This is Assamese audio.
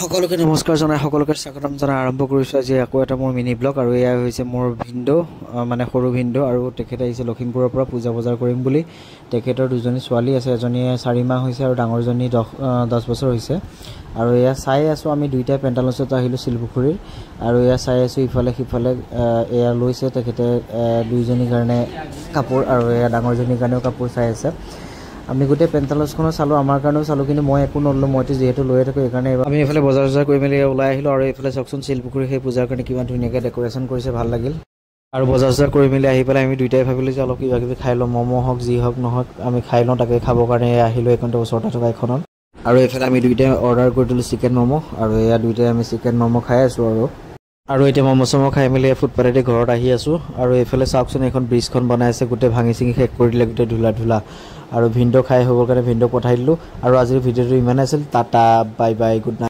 সকলোকে নমস্কাৰ জনাই সকলোকে স্বাগতম জনাই আৰম্ভ কৰিছোঁ আজি আকৌ এটা মোৰ মিনি ব্লগ আৰু এয়া হৈছে মোৰ ভিন্দ মানে সৰু ভিন্দ আৰু তেখেত আহিছে লখিমপুৰৰ পৰা পূজা বজাৰ কৰিম বুলি তেখেতৰ দুজনী ছোৱালী আছে এজনী 4 মাহ হৈছে আৰু ডাঙৰজনী 10 বছৰ হৈছে আৰু এয়া চাই আছো আমি দুইটা পেণ্টালছত আহিলো শিলপুখুৰীৰ আৰু এয়া চাই আছো ইফালে সিফালে এয়া লৈছে তেখেতে দুইজনীৰ কাৰণে কাপোৰ আৰু এয়া ডাঙৰজনীৰ কাৰণেও কাপোৰ চাই আছে আমি গোটে পেণ্টালছখন চালো আমাৰ কাৰণেও চালো কিন্তু মই একো নললো মইতো যেহেতু লৈ থাকো এইকাৰণে আমি এফালে বজাৰ কৰি মেলি ওলাই আহিলো আৰু এইফালে চকচোন শিলপুখুৰী সেই পূজাৰ কাৰণে কিমান ধুনীয়াকৈ ডেকোৰেশ্যন কৰিছে ভাল লাগিল আৰু বজাৰ কৰি মেলি আহি পেলাই আমি দুইটাই ভাবিলো যে অলপ কিবা কিবি খাই লওঁ ম'ম' হওক যি হওক নহওক আমি খাই লওঁ তাকে খাবৰ কাৰণে আহিলো এইখনতে ওচৰতে থকা এখনত আৰু এইফালে আমি দুইটাই অৰ্ডাৰ কৰি দিলোঁ চিকেন ম'ম' আৰু এয়া দুইটাই আমি চিকেন ম'ম' খাই আছোঁ আৰু এতিয়া ম'ম' চম' খাই মেলি ফুটপাথেদি ঘৰত আহি আছোঁ আৰু এইফালে চাওকচোন এখন ব্ৰিজখন বনাই আছে গোটেই ভাঙি চিঙি শেষ কৰি দিলে গোটেই ধূলা আৰু ভিন্দ খাই হ'বৰ কাৰণে ভিন্দ পঠাই দিলোঁ আৰু আজিৰ ভিডিঅ'টো ইমানেই আছিল tata bye bye good night